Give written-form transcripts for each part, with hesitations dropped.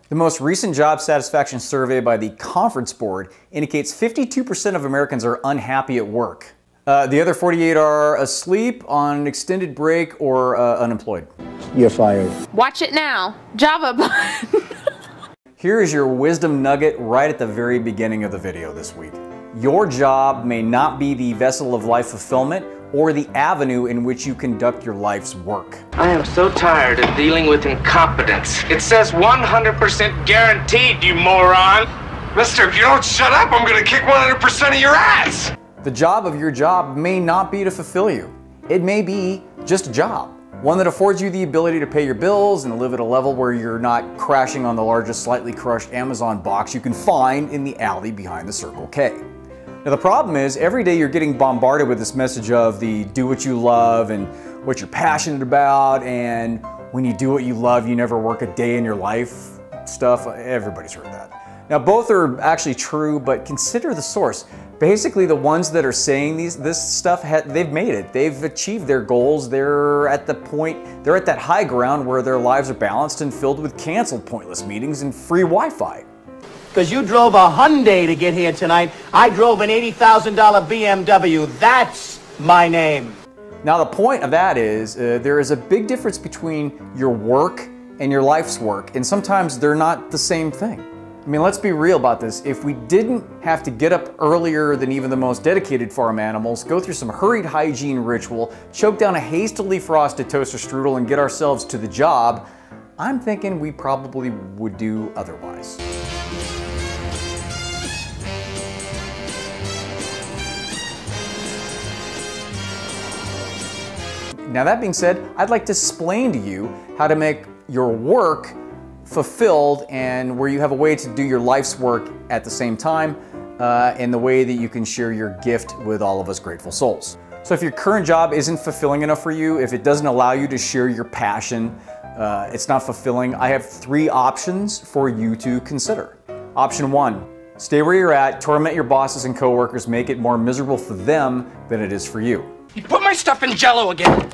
The most recent job satisfaction survey by the Conference Board indicates 52% of Americans are unhappy at work. The other 48 are asleep, on an extended break, or unemployed. You're fired. Watch it now. Java button. Here is your wisdom nugget right at the very beginning of the video this week. Your job may not be the vessel of life fulfillment or the avenue in which you conduct your life's work. I am so tired of dealing with incompetence. It says 100% guaranteed, you moron! Mister, if you don't shut up, I'm gonna kick 100% of your ass! The job of your job may not be to fulfill you. It may be just a job. One that affords you the ability to pay your bills and live at a level where you're not crashing on the largest slightly crushed Amazon box you can find in the alley behind the Circle K. Now the problem is, every day you're getting bombarded with this message of the do what you love and what you're passionate about, and when you do what you love, you never work a day in your life stuff. Everybody's heard that. Now both are actually true, but consider the source. Basically, the ones that are saying this stuff, they've made it. They've achieved their goals. They're at the point, they're at that high ground where their lives are balanced and filled with canceled pointless meetings and free Wi-Fi. Because you drove a Hyundai to get here tonight. I drove an $80,000 BMW. That's my name. Now the point of that is, there is a big difference between your work and your life's work, and sometimes they're not the same thing. I mean, let's be real about this. If we didn't have to get up earlier than even the most dedicated farm animals, go through some hurried hygiene ritual, choke down a hastily frosted toaster strudel, and get ourselves to the job, I'm thinking we probably would do otherwise. Now that being said, I'd like to explain to you how to make your work fulfilled and where you have a way to do your life's work at the same time, in the way that you can share your gift with all of us grateful souls. So if your current job isn't fulfilling enough for you, if it doesn't allow you to share your passion, it's not fulfilling, I have 3 options for you to consider. Option 1, stay where you're at, torment your bosses and coworkers, make it more miserable for them than it is for you. You put my stuff in Jell-O again!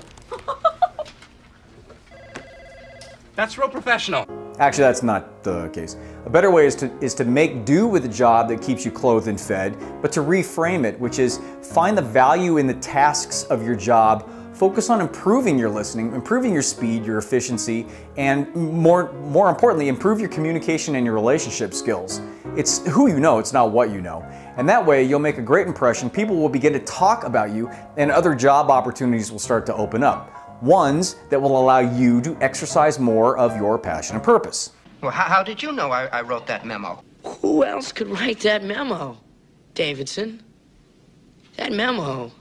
That's real professional. Actually, that's not the case. A better way is to make do with a job that keeps you clothed and fed, but to reframe it, which is find the value in the tasks of your job, focus on improving your listening, improving your speed, your efficiency, and more importantly, improve your communication and your relationship skills. It's who you know, it's not what you know. And that way, you'll make a great impression, people will begin to talk about you, and other job opportunities will start to open up. Ones that will allow you to exercise more of your passion and purpose. Well, how did you know I wrote that memo? Who else could write that memo, Davidson? That memo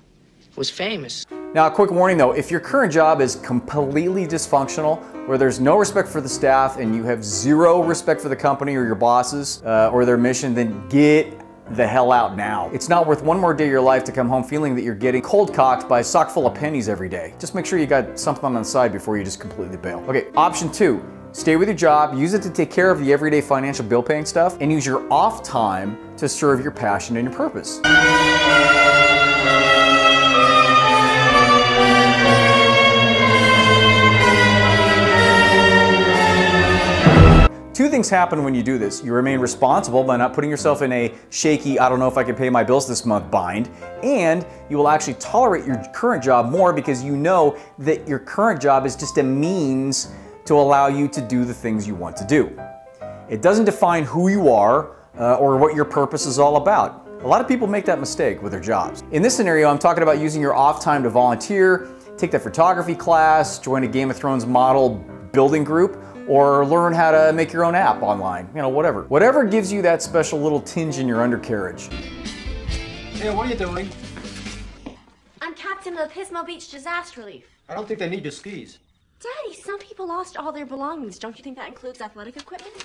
was famous. Now, a quick warning though, if your current job is completely dysfunctional, where there's no respect for the staff and you have 0 respect for the company or your bosses or their mission, then get the hell out now. It's not worth one more day of your life to come home feeling that you're getting cold cocked by a sock full of pennies every day. Just make sure you got something on the side before you just completely bail. Okay, option 2, stay with your job, use it to take care of the everyday financial bill paying stuff, and use your off time to serve your passion and your purpose. Two things happen when you do this. You remain responsible by not putting yourself in a shaky, I don't know if I can pay my bills this month bind, and you will actually tolerate your current job more because you know that your current job is just a means to allow you to do the things you want to do. It doesn't define who you are or what your purpose is all about. A lot of people make that mistake with their jobs. In this scenario, I'm talking about using your off time to volunteer, take that photography class, join a Game of Thrones model building group, or learn how to make your own app online, you know, whatever. Whatever gives you that special little tinge in your undercarriage. Hey, what are you doing? I'm captain of Pismo Beach Disaster Relief. I don't think they need your skis. Daddy, some people lost all their belongings. Don't you think that includes athletic equipment?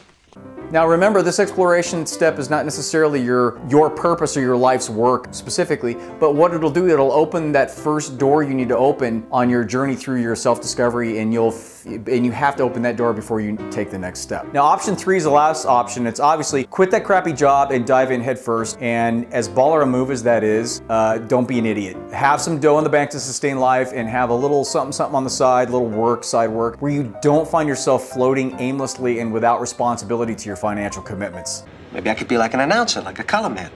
Now remember, this exploration step is not necessarily your purpose or your life's work specifically, but what it'll do, it'll open that first door you need to open on your journey through your self-discovery, and you'll and you have to open that door before you take the next step. Now, option 3 is the last option. It's obviously quit that crappy job and dive in head first. And as baller a move as that is, don't be an idiot. Have some dough in the bank to sustain life and have a little something on the side, little work, side work, where you don't find yourself floating aimlessly and without responsibility to your financial commitments. Maybe I could be like an announcer, like a color man.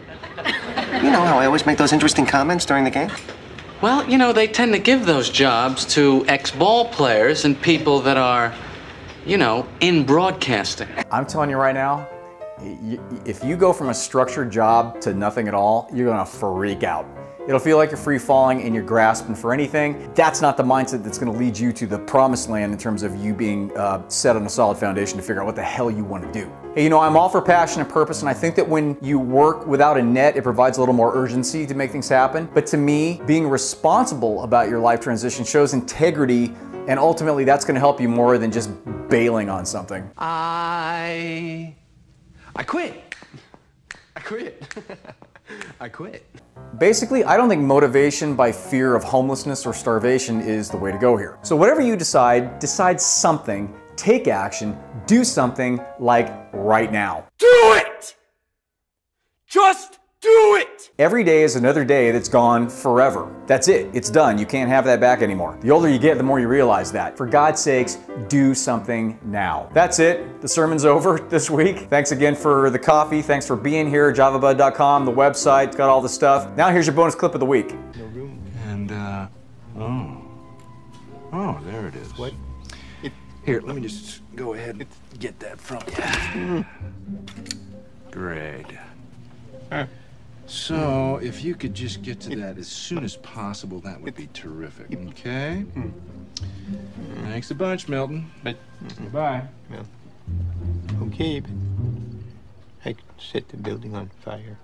You know how I always make those interesting comments during the game? Well, you know, they tend to give those jobs to ex-ball players and people that are, you know, in broadcasting. I'm telling you right now, if you go from a structured job to nothing at all, you're gonna freak out. It'll feel like you're free falling and you're grasping for anything. That's not the mindset that's gonna lead you to the promised land in terms of you being set on a solid foundation to figure out what the hell you wanna do. Hey, you know, I'm all for passion and purpose, and I think that when you work without a net, it provides a little more urgency to make things happen. But to me, being responsible about your life transition shows integrity, and ultimately that's gonna help you more than just bailing on something. I quit. I quit. I quit. Basically, I don't think motivation by fear of homelessness or starvation is the way to go here. So whatever you decide something, take action, do something like right now. Do it! Just do it! Every day is another day that's gone forever. That's it, it's done. You can't have that back anymore. The older you get, the more you realize that. For God's sakes, do something now. That's it, the sermon's over this week. Thanks again for the coffee, thanks for being here, javabud.com, the website, got all the stuff. Now here's your bonus clip of the week. And, oh, there it is. What? Here, let me just go ahead and get that from you. Great. So, if you could just get to that as soon as possible, that would be terrific, okay? Thanks a bunch, Milton. Goodbye. Okay, but I could set the building on fire.